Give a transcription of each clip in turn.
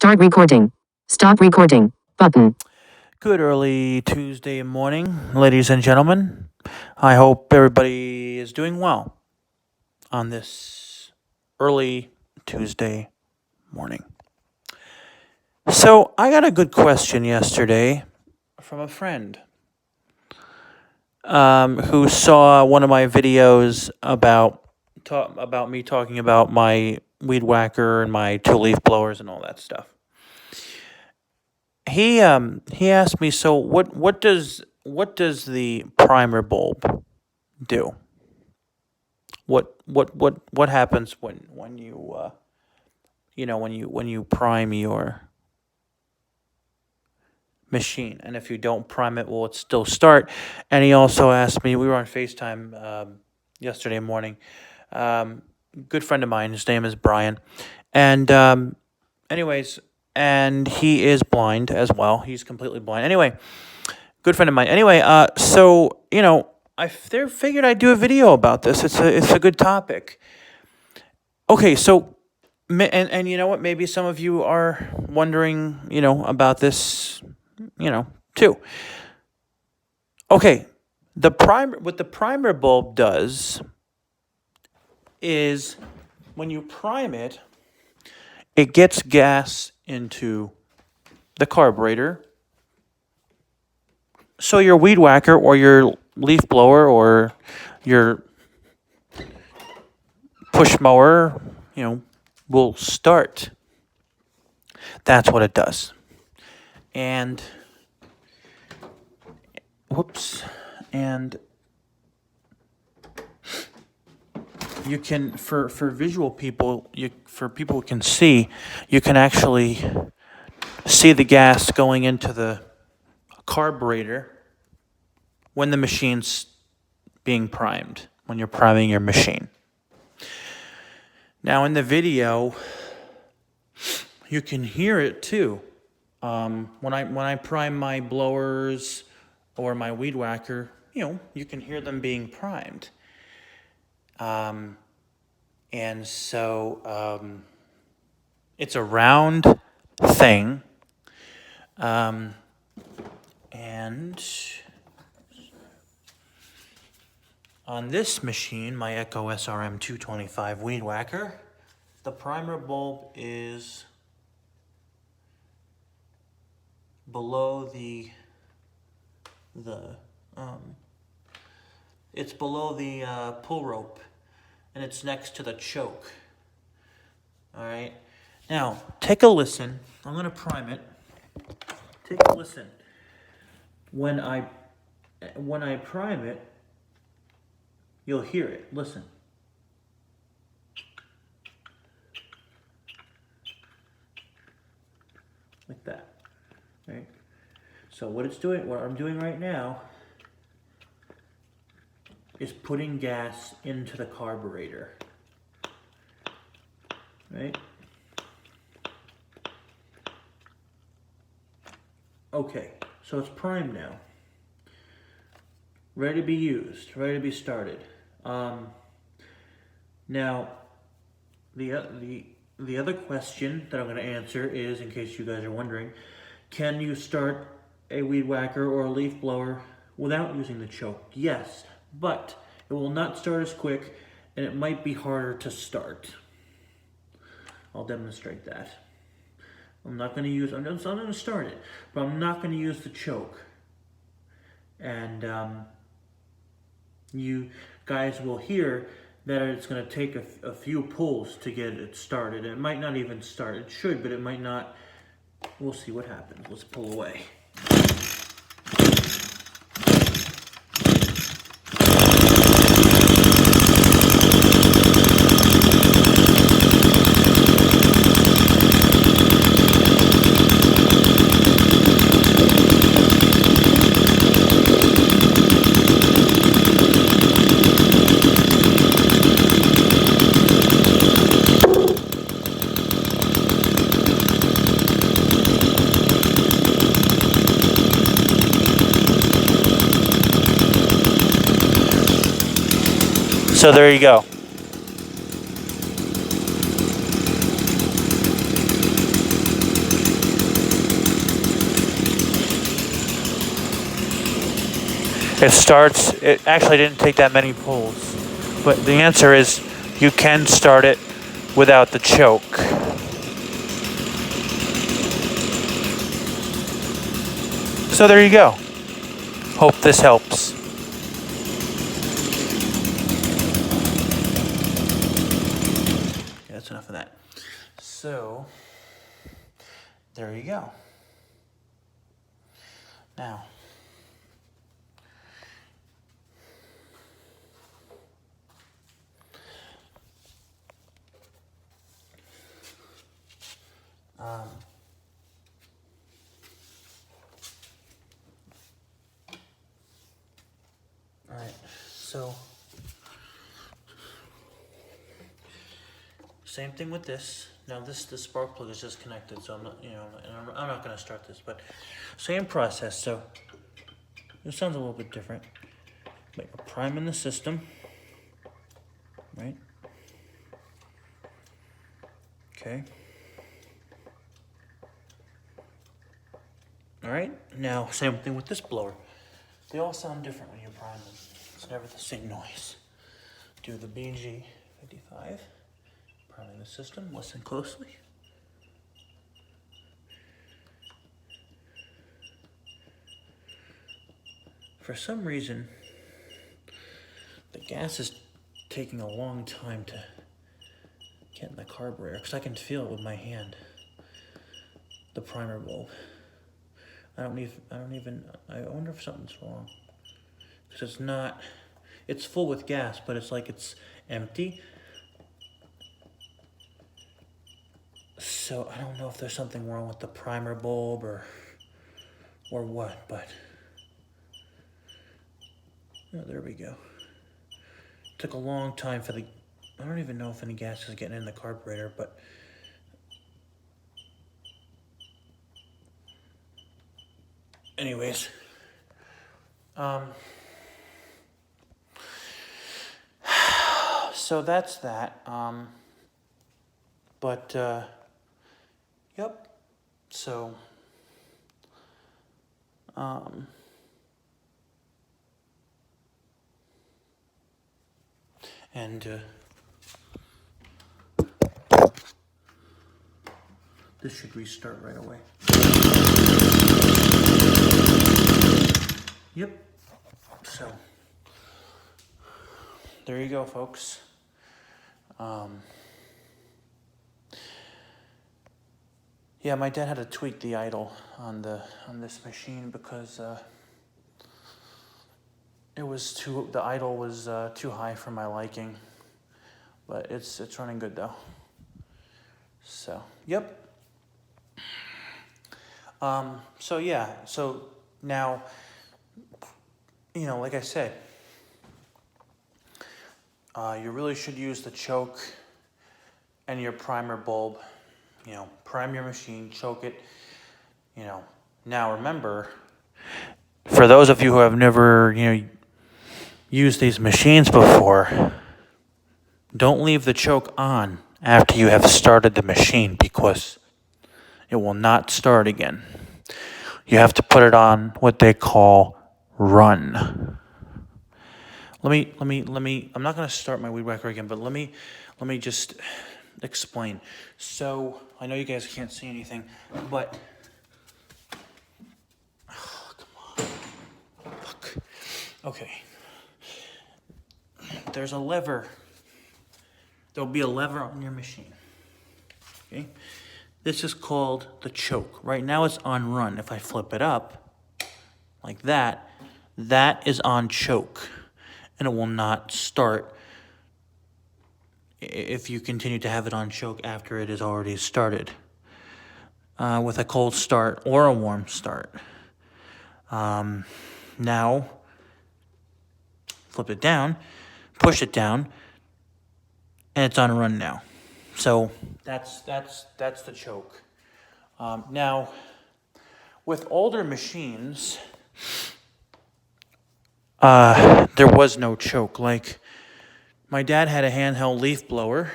Start recording. Stop recording. Button. Good early Tuesday morning, ladies and gentlemen. I hope everybody is doing well on this early Tuesday morning. So, I got a good question yesterday from a friend who saw one of my videos about me talking about my weed whacker and my 2-leaf blowers and all that stuff. He asked me, so what does the primer bulb do? What happens when you when you prime your machine, and if you don't prime it, will it still start? And he also asked me, we were on FaceTime yesterday morning. Good friend of mine, his name is Brian, and anyways, and he is blind as well. He's completely blind. Anyway, good friend of mine. Anyway, so I figured I'd do a video about this. It's a good topic. Okay, so and you know what? Maybe some of you are wondering, about this, too. Okay, what the primer bulb does is when you prime it, it gets gas into the carburetor. So your weed whacker or your leaf blower or your push mower, will start. That's what it does. And you can, for visual people, for people who can see, you can actually see the gas going into the carburetor when the machine's being primed, when you're priming your machine. Now in the video, you can hear it too. When I prime my blowers or my weed whacker, you can hear them being primed. And so it's a round thing. And on this machine, my Echo SRM 225 weed whacker, the primer bulb is below it's below the pull rope, and it's next to the choke. All right. Now take a listen. I'm gonna prime it. Take a listen. When I prime it, you'll hear it. Listen. Like that. Right? So what I'm doing right now is putting gas into the carburetor. Right? Okay, so it's primed now. Ready to be used, ready to be started. Now, the other question that I'm going to answer is, in case you guys are wondering, can you start a weed whacker or a leaf blower without using the choke? Yes, but it will not start as quick, and it might be harder to start. I'll demonstrate that. I'm going to start it, but I'm not going to use the choke. And you guys will hear that it's going to take a few pulls to get it started. It might not even start. It should, but it might not. We'll see what happens. Let's pull away. So there you go. It starts, it actually didn't take that many pulls, but the answer is you can start it without the choke. So there you go. Hope this helps. Okay, that's enough of that. So, there you go. Now, alright, so same thing with this. Now this spark plug is just connected, so I'm not, I'm not going to start this, but same process. So this sounds a little bit different. But you're priming the system, right? Okay. All right. Now same thing with this blower. They all sound different when you prime them. It's never the same noise. Do the BG55. Priming the system, listen closely. For some reason, the gas is taking a long time to get in the carburetor, because I can feel it with my hand. The primer bulb. I wonder if something's wrong. Because it's full with gas, but it's like it's empty. So I don't know if there's something wrong with the primer bulb or what, but oh, there we go. Took a long time for I don't even know if any gas is getting in the carburetor, but anyways, so that's that. Yep. So, and this should restart right away. Yep. So, there you go, folks. Yeah, my dad had to tweak the idle on this machine because the idle was too high for my liking. But it's running good though. So, yep. So yeah, so now, like I said, you really should use the choke and your primer bulb. Prime your machine, choke it. Now remember, for those of you who have never, used these machines before, don't leave the choke on after you have started the machine because it will not start again. You have to put it on what they call run. Let me, I'm not going to start my weed whacker again, but let me just explain. So, I know you guys can't see anything, but, come on, look. Okay. There's a lever. There'll be a lever on your machine. Okay. This is called the choke. Right now it's on run. If I flip it up like that, that is on choke. And it will not start if you continue to have it on choke after it is already started. With a cold start or a warm start. Now, flip it down, push it down, and it's on run now. So that's the choke. Now, with older machines, there was no choke. Like, my dad had a handheld leaf blower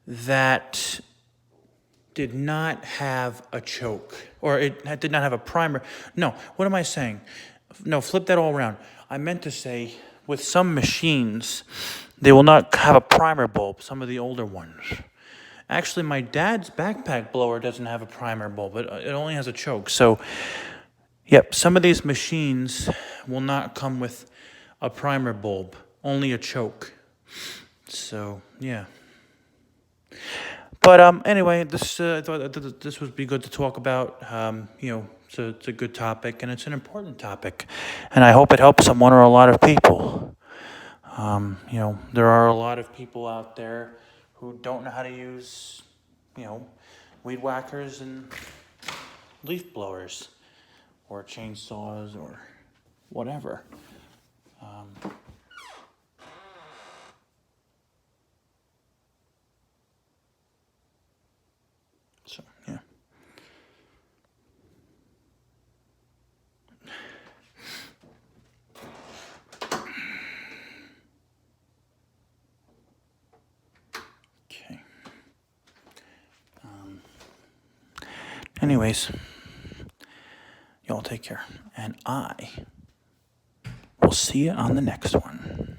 that did not have a choke, or it did not have a primer. No, what am I saying? No, flip that all around. I meant to say, with some machines, they will not have a primer bulb, some of the older ones. Actually, my dad's backpack blower doesn't have a primer bulb, it only has a choke. So, yep, some of these machines will not come with a primer bulb, only a choke. So, yeah. But anyway, I thought this would be good to talk about. It's a good topic and it's an important topic, and I hope it helps someone or a lot of people. There are a lot of people out there who don't know how to use, weed whackers and leaf blowers, or chainsaws or whatever. So yeah. Okay. Anyways, y'all take care, and I will see you on the next one.